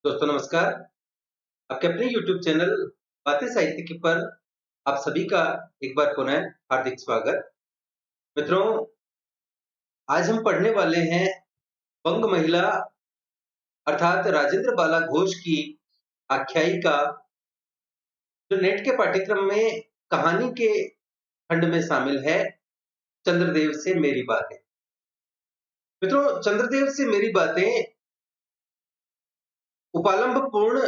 दोस्तों नमस्कार। आपके अपने YouTube चैनल बातें साहित्य की पर आप सभी का एक बार पुनः हार्दिक स्वागत। मित्रों, आज हम पढ़ने वाले हैं बंग महिला अर्थात राजेंद्र बाला घोष की आख्यायिका, जो नेट के पाठ्यक्रम में कहानी के खंड में शामिल है। चंद्रदेव से मेरी बातें। मित्रों, चंद्रदेव से मेरी बातें उपालंब पूर्ण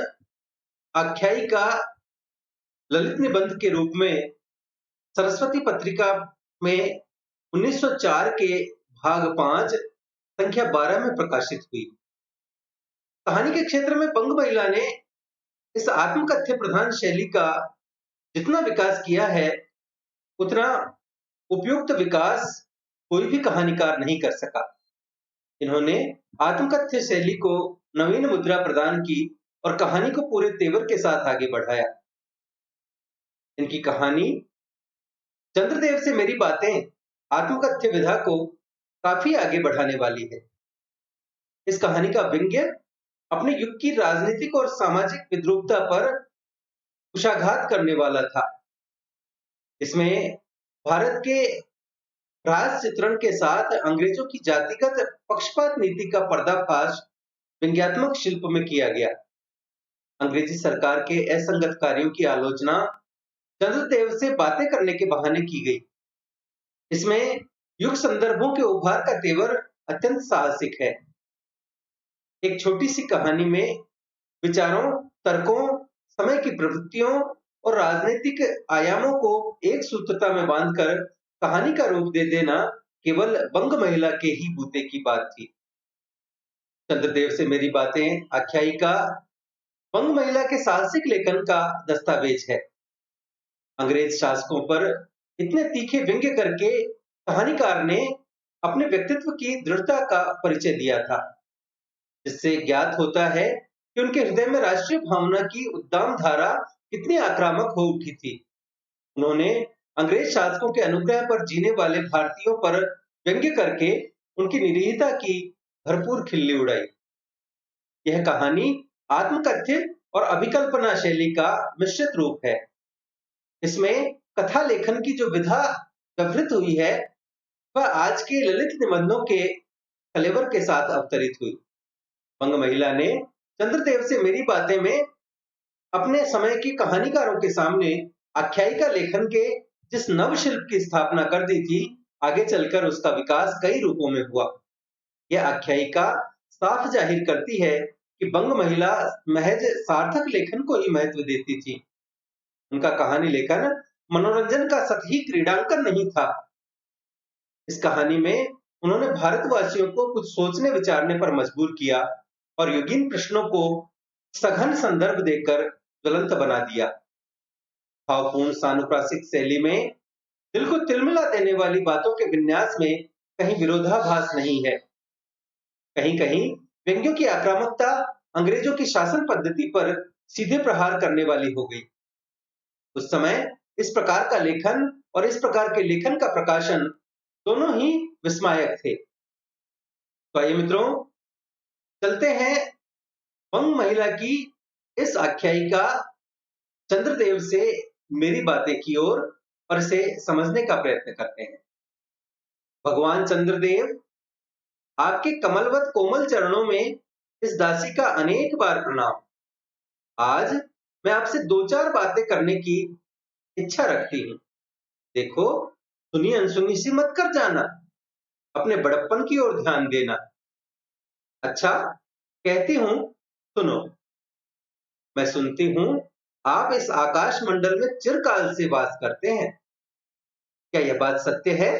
आख्यायिका ललित निबंध के रूप में सरस्वती पत्रिका में 1904 के भाग 5 संख्या 12 में प्रकाशित हुई। कहानी के क्षेत्र में बंग महिला ने इस आत्मकथ्य प्रधान शैली का जितना विकास किया है, उतना उपयुक्त विकास कोई भी कहानीकार नहीं कर सका। इन्होंने आत्मकथ्य शैली को नवीन मुद्रा प्रदान की और कहानी को पूरे तेवर के साथ आगे बढ़ाया। इनकी कहानी चंद्रदेव से मेरी बातें आत्मकथ्य विधा को काफी आगे बढ़ाने वाली है। इस कहानी का व्यंग्य अपने युग की राजनीतिक और सामाजिक विद्रूपता पर कुशाघात करने वाला था। इसमें भारत के राज चित्रण के साथ अंग्रेजों की जातिगत पक्षपात नीति का पर्दाफाश व्यंग्यात्मक शिल्प में किया गया। अंग्रेजी सरकार के असंगत कार्यों की आलोचना चंद्रदेव से बातें करने के बहाने की गई। इसमें युग संदर्भों के उभार का तेवर अत्यंत साहसिक है। एक छोटी सी कहानी में विचारों, तर्कों, समय की प्रवृत्तियों और राजनीतिक आयामों को एक सूत्रता में बांधकर कहानी का रूप दे देना केवल बंग महिला के ही बूते की बात थी। चंद्रदेव से मेरी बातें आख्यायिका बंग महिला के साहसिक लेखन का दस्तावेज है। अंग्रेज शासकों पर इतने तीखे व्यंग्य करके कहानीकार ने अपने व्यक्तित्व की दृढ़ता का परिचय दिया था, जिससे ज्ञात होता है कि उनके हृदय में राष्ट्रीय भावना की उद्दाम धारा कितनी आक्रामक हो उठी थी। उन्होंने अंग्रेज शासकों के अनुग्रह पर जीने वाले भारतीयों पर व्यंग्य करके उनकी निरीहता की भरपूर खिल्ली उड़ाई। यह कहानी आत्मकथ्य और अभिकल्पना शैली का मिश्रित रूप है। इसमें कथा लेखन की जो विधा व्यवहृत हुई है, वह आज के ललित निबंधों के कलेवर के साथ अवतरित हुई। बंग महिला ने चंद्रदेव से मेरी बातें में अपने समय के कहानीकारों के सामने आख्यायिका लेखन के जिस नव शिल्प की स्थापना कर दी थी, आगे चलकर उसका विकास कई रूपों में हुआ। यह आख्यायिका साफ जाहिर करती है कि बंग महिला महज सार्थक लेखन को ही महत्व देती थी। उनका कहानी लेखन मनोरंजन का सतही क्रीड़ांकन नहीं था। इस कहानी में उन्होंने भारतवासियों को कुछ सोचने विचारने पर मजबूर किया और युगीन प्रश्नों को सघन संदर्भ देकर ज्वलंत बना दिया। भावपूर्ण सानुप्रासिक शैली में दिल को तिलमिला देने वाली बातों के विन्यास में कहीं विरोधाभास नहीं है। कहीं कहीं व्यंग्यों की आक्रामकता अंग्रेजों की शासन पद्धति पर सीधे प्रहार करने वाली हो गई। उस समय इस प्रकार का लेखन और इस प्रकार के लेखन का प्रकाशन दोनों ही विस्मायक थे। तो आइए मित्रों, चलते हैं बंग महिला की इस आख्यायिका चंद्रदेव से मेरी बातें की ओर और इसे समझने का प्रयत्न करते हैं। भगवान चंद्रदेव, आपके कमलवत कोमल चरणों में इस दासी का अनेक बार प्रणाम। आज मैं आपसे दो चार बातें करने की इच्छा रखती हूँ। देखो, सुनी अनसुनी सी मत कर जाना, अपने बड़प्पन की ओर ध्यान देना। अच्छा, कहती हूँ, सुनो। मैं सुनती हूँ आप इस आकाश मंडल में चिरकाल से वास करते हैं। क्या यह बात सत्य है?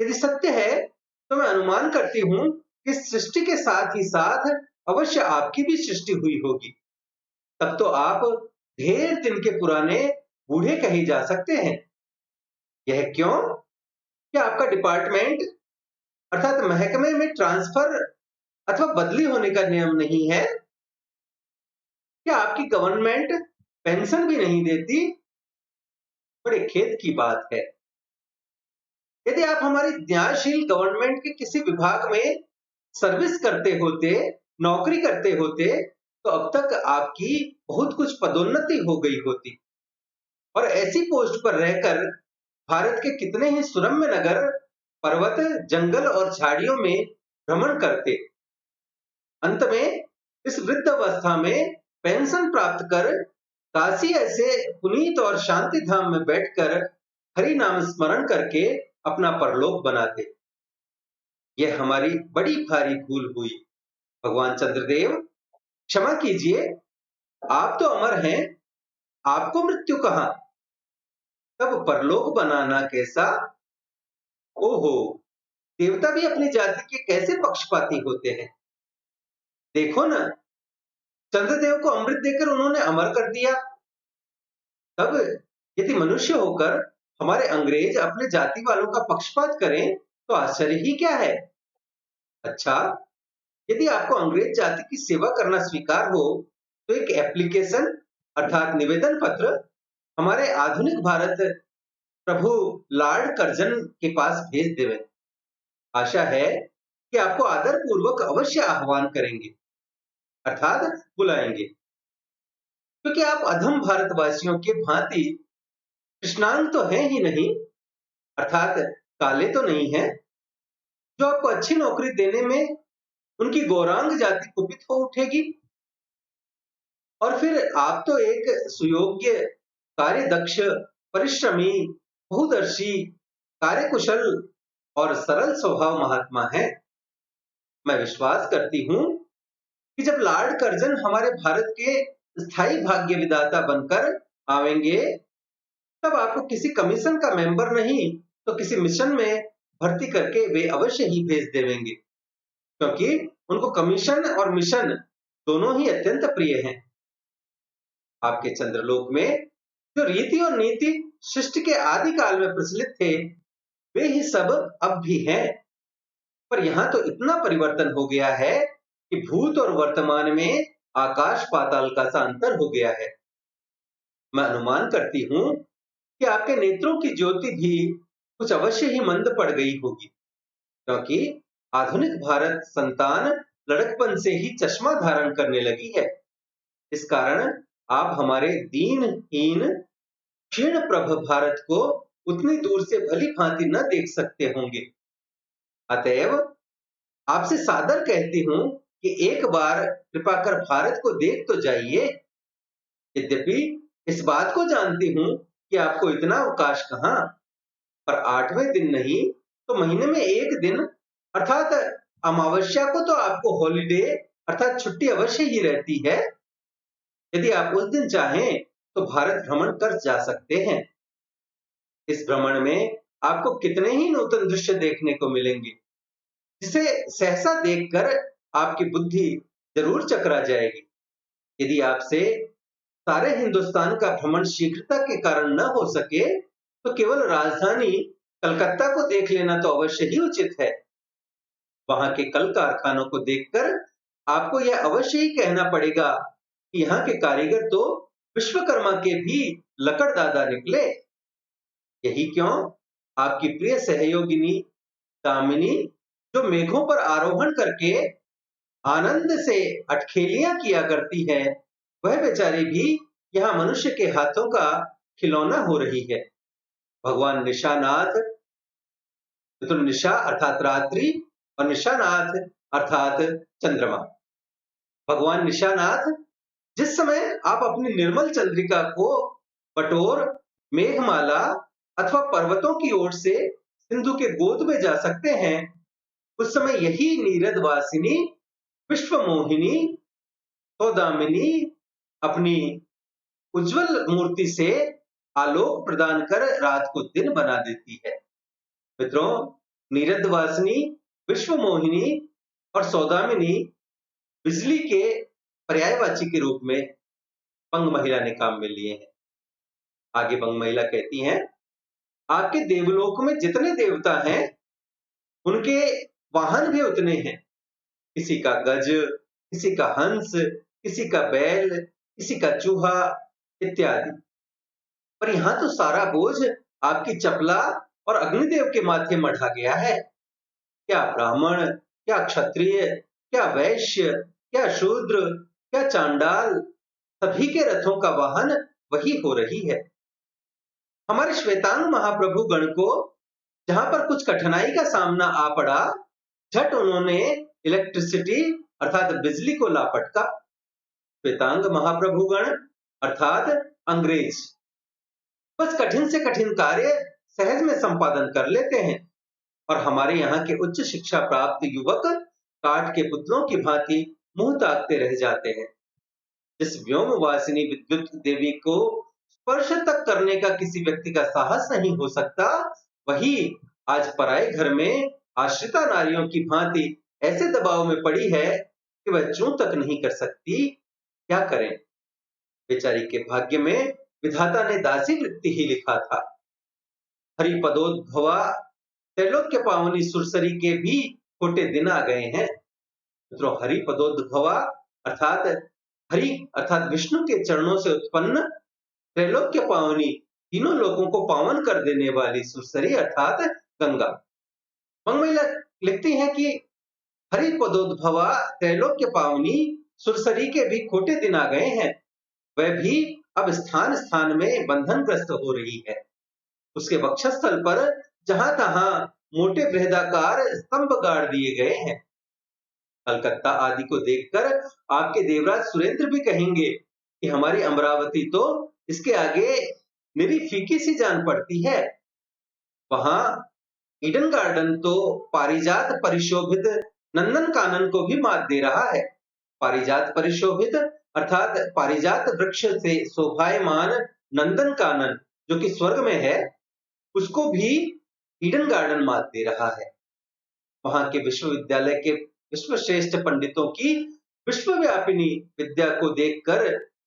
यदि सत्य है तो मैं अनुमान करती हूँ कि सृष्टि के साथ ही साथ अवश्य आपकी भी सृष्टि हुई होगी। तब तो आप ढेर दिन के पुराने बूढ़े कहे जा सकते हैं। यह क्यों? क्या आपका डिपार्टमेंट अर्थात महकमे में ट्रांसफर अथवा बदली होने का नियम नहीं है? क्या आपकी गवर्नमेंट पेंशन भी नहीं देती? बड़े खेद की बात है। यदि आप हमारी न्यायशील गवर्नमेंट के किसी विभाग में सर्विस करते होते, नौकरी करते होते, तो अब तक आपकी बहुत कुछ पदोन्नति हो गई होती और ऐसी पोस्ट पर रहकर भारत के कितने ही सुरम्य नगर, पर्वत, जंगल और झाड़ियों में भ्रमण करते। अंत में इस वृद्ध अवस्था में पेंशन प्राप्त कर काशी ऐसे पुनीत और शांति धाम में बैठकर हरि नाम स्मरण करके अपना परलोक बनाते। यह हमारी बड़ी भारी भूल हुई। भगवान चंद्रदेव, क्षमा कीजिए, आप तो अमर हैं, आपको मृत्यु कहां? तब परलोक बनाना कैसा? ओहो, देवता भी अपनी जाति के कैसे पक्षपाती होते हैं। देखो ना, चंद्रदेव को अमृत देकर उन्होंने अमर कर दिया। तब यदि मनुष्य होकर हमारे अंग्रेज अपने जाति वालों का पक्षपात करें तो आश्चर्य ही क्या है। अच्छा, यदि आपको अंग्रेज जाति की सेवा करना स्वीकार हो तो एक एप्लीकेशन अर्थात निवेदन पत्र हमारे आधुनिक भारत प्रभु लॉर्ड कर्जन के पास भेज देवें। आशा है कि आपको आदर पूर्वक अवश्य आह्वान करेंगे अर्थात बुलाएंगे, क्योंकि आप अधम भारतवासियों के भांति कृष्णांग तो हैं ही नहीं, अर्थात काले तो नहीं हैं, जो आपको अच्छी नौकरी देने में उनकी गौरांग जाति कुपित हो उठेगी। और फिर आप तो एक सुयोग्य, कार्यदक्ष, परिश्रमी, बहुदर्शी, कार्यकुशल और सरल स्वभाव महात्मा हैं। मैं विश्वास करती हूं कि जब लॉर्ड कर्जन हमारे भारत के स्थायी भाग्य विधाता बनकर आवेंगे तब आपको किसी कमीशन का मेंबर नहीं तो किसी मिशन में भर्ती करके वे अवश्य ही भेज देंगे, क्योंकि उनको कमीशन और मिशन दोनों ही अत्यंत प्रिय हैं। आपके चंद्रलोक में जो रीति और नीति सृष्टि के आदि काल में प्रचलित थे वे ही सब अब भी हैं, पर यहाँ तो इतना परिवर्तन हो गया है कि भूत और वर्तमान में आकाश पाताल का सा अंतर हो गया है। मैं अनुमान करती हूँ कि आपके नेत्रों की ज्योति भी कुछ अवश्य ही मंद पड़ गई होगी, क्योंकि आधुनिक भारत संतान लड़कपन से ही चश्मा धारण करने लगी है। इस कारण आप हमारे दीनहीन क्षीण प्रभ भारत को उतनी दूर से भली भांति न देख सकते होंगे। अतएव आपसे सादर कहती हूं कि एक बार कृपा कर भारत को देख तो जाइए। यद्यपि इस बात को जानती हूं कि आपको इतना अवकाश कहां, पर 8वें दिन नहीं तो महीने में एक दिन अर्थात अमावस्या को तो आपको हॉलिडे अर्थात छुट्टी अवश्य ही रहती है। यदि आप उस दिन चाहें तो भारत भ्रमण कर जा सकते हैं। इस भ्रमण में आपको कितने ही नूतन दृश्य देखने को मिलेंगे, जिसे सहसा देखकर आपकी बुद्धि जरूर चकरा जाएगी। यदि आपसे सारे हिंदुस्तान का भ्रमण शीघ्रता के कारण न हो सके तो केवल राजधानी कलकत्ता को देख लेना तो अवश्य ही उचित है। वहां के कल कारखानों को देखकर आपको यह अवश्य ही कहना पड़ेगा कि यहाँ के कारीगर तो विश्वकर्मा के भी लकड़ दादा निकले। यही क्यों आपकी प्रिय सहयोगिनी दामिनी, जो मेघों पर आरोहण करके आनंद से अटखेलियां किया करती है, वह बेचारी भी यहाँ मनुष्य के हाथों का खिलौना हो रही है। भगवान निशानाथ, तो निशा अर्थात रात्रि और निशानाथ अर्थात चंद्रमा। भगवान निशानाथ, जिस समय आप अपनी निर्मल चंद्रिका को बटोर मेघमाला अथवा पर्वतों की ओर से सिंधु के गोद में जा सकते हैं, उस समय यही नीरद वासिनी, विश्व मोहिनी, सौदामिनी अपनी उज्जवल मूर्ति से आलोक प्रदान कर रात को दिन बना देती है। मित्रों, नीरद वासिनी, विश्व मोहिनी और सौदामिनी बिजली के पर्यायवाची के रूप में पंग महिला ने काम में लिए हैं। आगे पंग महिला कहती हैं, आपके देवलोक में जितने देवता हैं उनके वाहन भी उतने हैं। किसी का गज, किसी का हंस, किसी का बैल, किसी का चूहा इत्यादि। पर यहाँ तो सारा बोझ आपकी चपला और अग्निदेव के माथे मढ़ा गया है। क्या ब्राह्मण, क्या क्षत्रिय, क्या वैश्य, क्या शूद्र, क्या चांडाल सभी के रथों का वाहन वही हो रही है? हमारे श्वेतांग महाप्रभु गण को जहां पर कुछ कठिनाई का सामना आ पड़ा, झट उन्होंने इलेक्ट्रिसिटी अर्थात बिजली को लापटका। श्वेतांग महाप्रभुगण अर्थात अंग्रेज बस कठिन से कठिन कार्य सहज में संपादन कर लेते हैं और हमारे यहाँ के उच्च शिक्षा प्राप्त युवक काठ के पुतलों की भांति मुंह ताकते रह जाते हैं। जिस व्योमवासिनी विद्युत देवी को स्पर्श तक करने का किसी व्यक्ति का साहस नहीं हो सकता, वही आज पराए घर में आश्रिता नारियों की भांति ऐसे दबाव में पड़ी है कि वह चूं तक नहीं कर सकती। क्या करें? बेचारी के भाग्य में विधाता ने दासी वृत्ति ही लिखा था। हरिपदोद्भवा त्रैलोक्य पावनी सुरसरी के भी खोटे दिन आ गए हैं। मित्रों, हरिपदोद्भवा अर्थात हरि अर्थात विष्णु के चरणों से उत्पन्न, त्रैलोक्य पावनी तीनों लोगों को पावन कर देने वाली सुरसरी अर्थात गंगा। महिला लिखती हैं कि हरिपदोद्भवा त्रैलोक्य पावनी सुरसरी के भी खोटे दिन आ गए हैं। वह भी अब स्थान स्थान में बंधनग्रस्त हो रही है। उसके वक्षस्थल पर जहां तहां मोटे बृहदाकार स्तंभ गाड़ दिए गए हैं। कलकत्ता आदि को देखकर आपके देवराज सुरेंद्र भी कहेंगे कि हमारी अमरावती तो इसके आगे निरी फीकी सी जान पड़ती है। वहां ईडन गार्डन तो पारिजात परिशोभित नंदन कानन को भी मात दे रहा है। पारिजात परिशोभित अर्थात पारिजात वृक्ष से शोभायमान नंदन कानन जो कि स्वर्ग में है, उसको भी ईडन गार्डन मात दे रहा है। वहां के विश्वविद्यालय के विश्वश्रेष्ठ पंडितों की विश्वव्यापिनी विद्या को देखकर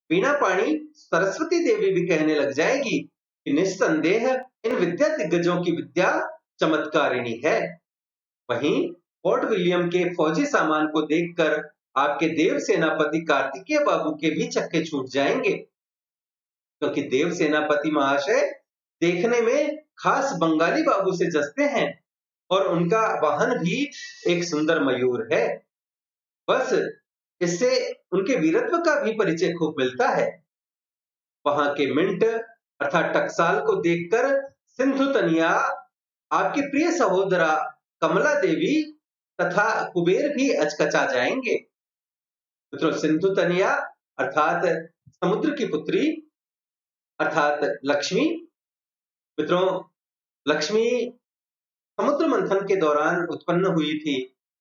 वीणा पाणी सरस्वती देवी भी कहने लग जाएगी कि निस्संदेह इन विद्या दिग्गजों की विद्या चमत्कारिणी है। वहीं फोर्ट विलियम के फौजी सामान को देखकर आपके देव सेनापति कार्तिकेय बाबू के भी चक्के छूट जाएंगे, क्योंकि देव सेनापति महाशय देखने में खास बंगाली बाबू से जचते हैं और उनका वाहन भी एक सुंदर मयूर है। बस इससे उनके वीरत्व का भी परिचय खूब मिलता है। वहां के मिंट अर्थात टकसाल को देखकर सिंधु तनिया, आपकी प्रिय सहोदरा कमला देवी तथा कुबेर भी अचकचा जाएंगे। मित्रों, सिंधु तनिया अर्थात समुद्र की पुत्री अर्थात लक्ष्मी। मित्रों, लक्ष्मी समुद्र मंथन के दौरान उत्पन्न हुई थी,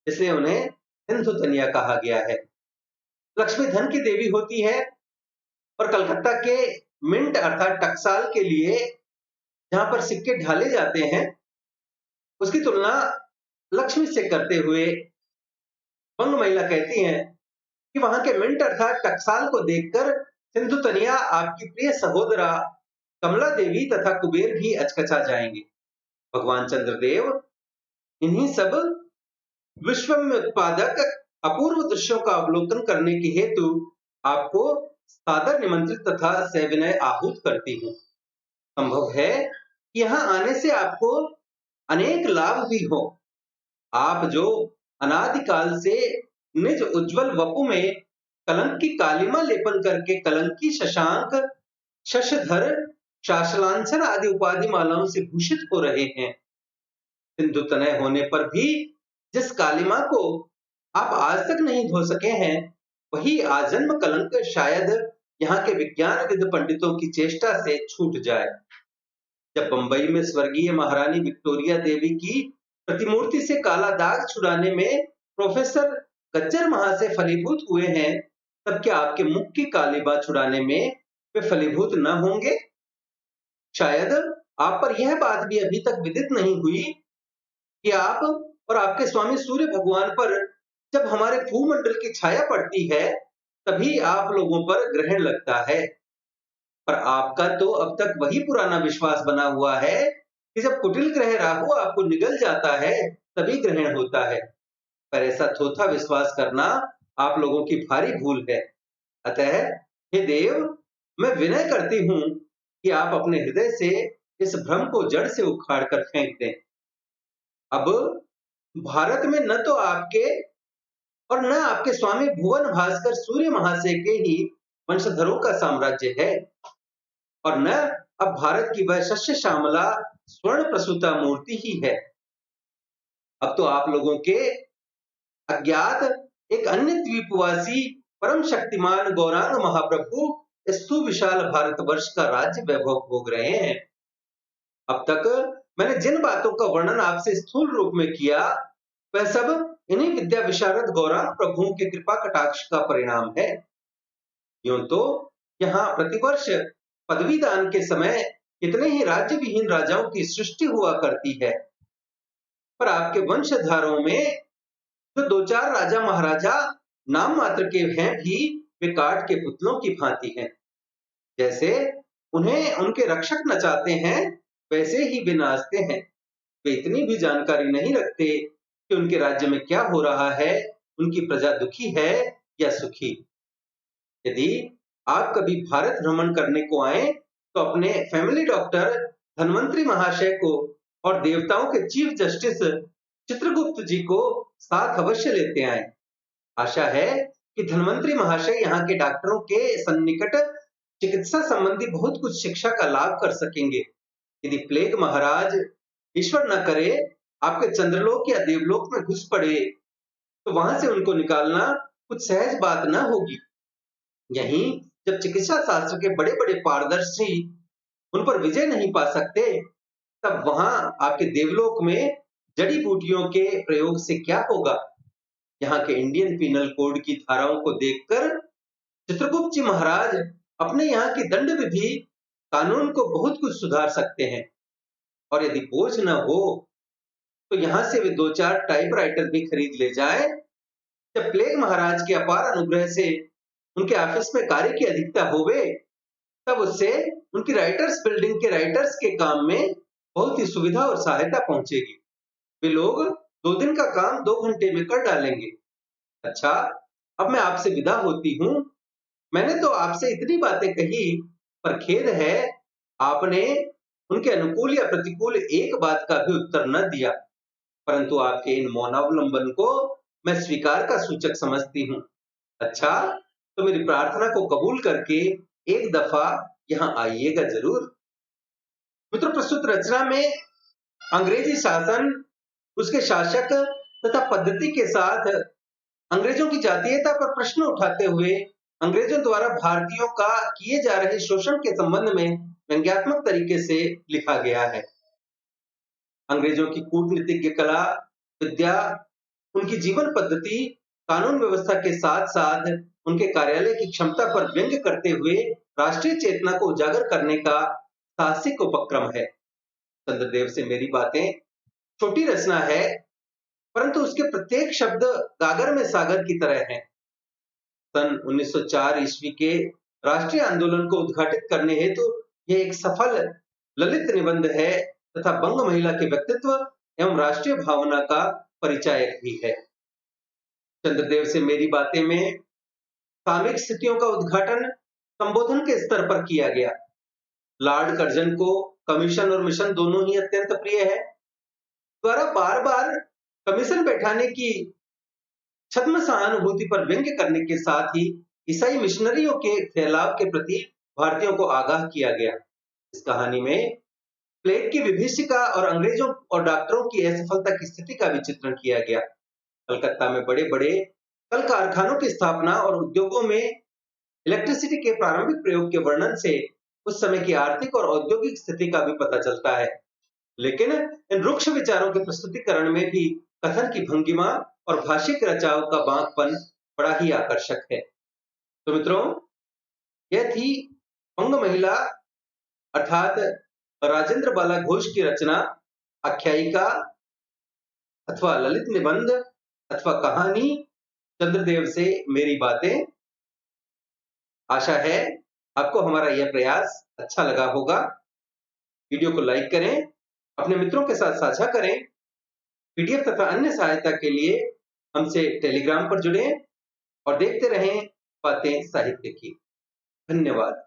इसलिए उन्हें सिंधु तनिया कहा गया है। लक्ष्मी धन की देवी होती है और कलकत्ता के मिंट अर्थात टकसाल के लिए जहां पर सिक्के ढाले जाते हैं, उसकी तुलना लक्ष्मी से करते हुए बंग महिला कहती हैं कि वहां के मिंट अर्थात टकसाल को देखकर सिंधु तनिया, आपकी प्रिय सहोदरा कमला देवी तथा कुबेर भी अचकचा जाएंगे। भगवान चंद्रदेव इन्हीं सब विश्व में उत्पादक अपूर्व दृश्यों का अवलोकन करने के हेतु आपको सादर निमंत्रित तथा सविनय आहूत करती हूँ। संभव है कि यहाँ आने से आपको अनेक लाभ भी हो। आप जो अनादिकाल से निज उज्जवल वपु में कलंक की कालिमा लेपन करके कलंकी, शशांक, शशधर, शासलांछन आदि उपाधि मालाओं से भूषित हो रहे हैं, सिंधु तनय होने पर भी जिस कालिमा को आप आज तक नहीं धो सके हैं, वही आजन्म कलंक शायद यहाँ के विज्ञानविद पंडितों की चेष्टा से छूट जाए। जब बंबई में स्वर्गीय महारानी विक्टोरिया देवी की प्रतिमूर्ति से काला दाग छुड़ाने में प्रोफेसर गज्जर महाशय फलीभूत हुए हैं, तब क्या आपके मुख की कालिमा छुड़ाने में वे फलीभूत न होंगे? शायद आप पर यह बात भी अभी तक विदित नहीं हुई कि आप और आपके स्वामी सूर्य भगवान पर जब हमारे भूमंडल की छाया पड़ती है, तभी आप लोगों पर ग्रहण लगता है। पर आपका तो अब तक वही पुराना विश्वास बना हुआ है कि जब कुटिल ग्रह राहु आपको निगल जाता है, तभी ग्रहण होता है। पर ऐसा थोथा विश्वास करना आप लोगों की भारी भूल है। अतः हे देव, मैं विनय करती हूँ कि आप अपने हृदय से इस भ्रम को जड़ से उखाड़ कर फेंक दें। अब भारत में न तो आपके और न आपके स्वामी भुवन भास्कर सूर्य महाशय के ही वंशधरों का साम्राज्य है, और न अब भारत की वह शस्य श्यामला स्वर्ण प्रसूता मूर्ति ही है। अब तो आप लोगों के अज्ञात एक अन्य द्वीपवासी परम शक्तिमान गौरांग महाप्रभु इस सुविशाल भारतवर्ष का राज्य वैभव भोग रहे हैं। अब तक मैंने जिन बातों का वर्णन आपसे स्थूल रूप में किया, वह सब इन्हीं विद्या विशारद गौरांग प्रभुओं के कृपा कटाक्ष का परिणाम है। यूं तो यहाँ प्रतिवर्ष पदवी दान के समय कितने ही राज्य विहीन राजाओं की सृष्टि हुआ करती है, पर आपके वंशधारों में जो दो चार राजा महाराजा नाम मात्र के हैं भी वे काठ के पुतलों की भांति हैं। जैसे उन्हें उनके रक्षक नचाते हैं, वैसे ही वे नाचते हैं। वे इतनी भी जानकारी नहीं रखते कि उनके राज्य में क्या हो रहा है, उनकी प्रजा दुखी है या सुखी। यदि आप कभी भारत भ्रमण करने को आए तो अपने फैमिली डॉक्टर धन्वंतरी महाशय को और देवताओं के चीफ जस्टिस चित्रगुप्त जी को साथ अवश्य लेते आए। आशा है कि धन्वंतरी महाशय यहाँ के डॉक्टरों के सन्निकट चिकित्सा संबंधी बहुत कुछ शिक्षा का लाभ कर सकेंगे। यदि प्लेग महाराज ईश्वर न करे आपके चंद्रलोक या देवलोक में घुस पड़े तो वहां से उनको निकालना कुछ सहज बात न होगी। यहीं जब चिकित्सा शास्त्र के बड़े बड़े पारदर्शी उन पर विजय नहीं पा सकते, तब वहां आपके देवलोक में जड़ी बूटियों के प्रयोग से क्या होगा। यहाँ के इंडियन पीनल कोड की धाराओं को देखकर चित्रगुप्त जी महाराज अपने यहाँ की दंड विधि कानून को बहुत कुछ सुधार सकते हैं, और यदि बोझ न हो तो यहाँ से वे दो चार टाइपराइटर भी खरीद ले जाए। जब प्लेग महाराज के अपार अनुग्रह से उनके ऑफिस में कार्य की अधिकता होवे, तब उससे उनकी राइटर्स बिल्डिंग के राइटर्स के काम में बहुत ही सुविधा और सहायता पहुंचेगी। वे लोग 2 दिन का काम 2 घंटे में कर डालेंगे। अच्छा, अब मैं आपसे विदा होती हूँ। मैंने तो आपसे इतनी बातें कही, पर खेद है आपने उनके अनुकूल या प्रतिकूल एक बात का भी उत्तर न दिया, परंतु आपके इन मौनावलंबन को मैं स्वीकार का सूचक समझती हूँ। अच्छा, तो मेरी प्रार्थना को कबूल करके एक दफा यहाँ आइएगा जरूर। मित्रों, प्रस्तुत रचना में अंग्रेजी शासन, उसके शासक तथा पद्धति के साथ अंग्रेजों की जातीयता पर प्रश्न उठाते हुए अंग्रेजों द्वारा भारतीयों का किए जा रहे शोषण के संबंध में व्यंग्यात्मक तरीके से लिखा गया है। अंग्रेजों की कूटनीतिज्ञ कला, विद्या, उनकी जीवन पद्धति, कानून व्यवस्था के साथ साथ उनके कार्यालय की क्षमता पर व्यंग्य करते हुए राष्ट्रीय चेतना को उजागर करने का साहसिक उपक्रम है। चंद्रदेव से मेरी बातें छोटी रचना है, परंतु उसके प्रत्येक शब्द गागर में सागर की तरह हैं। सन 1904 ईस्वी के राष्ट्रीय आंदोलन को उद्घाटित करने हेतु यह एक सफल ललित निबंध है तथा बंग महिला के व्यक्तित्व एवं राष्ट्रीय भावना का परिचायक भी है। चंद्रदेव से मेरी बातें में सामयिक स्थितियों का उद्घाटन संबोधन के स्तर पर किया गया। लॉर्ड कर्जन को कमीशन और मिशन दोनों ही अत्यंत प्रिय है। द्वारा बार बार कमीशन बैठाने की छद्म सहानुभूति पर व्यंग्य करने के साथ ही ईसाई मिशनरियों के फैलाव के प्रति भारतीयों को आगाह किया गया। इस कहानी में प्लेग की विभीषिका और अंग्रेजों और डॉक्टरों की असफलता की स्थिति का भी चित्रण किया गया। कलकत्ता में बड़े बड़े कल कारखानों की स्थापना और उद्योगों में इलेक्ट्रिसिटी के प्रारंभिक प्रयोग के वर्णन से उस समय की आर्थिक और औद्योगिक स्थिति का भी पता चलता है। लेकिन इन रुक्ष विचारों के प्रस्तुतिकरण में भी कथन की भंगिमा और भाषिक रचाव का बांकपन बड़ा ही आकर्षक है। तो मित्रों, यह थी बंग महिला अर्थात राजेंद्र बाला घोष की रचना, आख्यायिका अथवा ललित निबंध अथवा कहानी चंद्रदेव से मेरी बातें। आशा है आपको हमारा यह प्रयास अच्छा लगा होगा। वीडियो को लाइक करें, अपने मित्रों के साथ साझा करें। पीडीएफ तथा अन्य सहायता के लिए हमसे टेलीग्राम पर जुड़ें और देखते रहें बातें साहित्य की। धन्यवाद।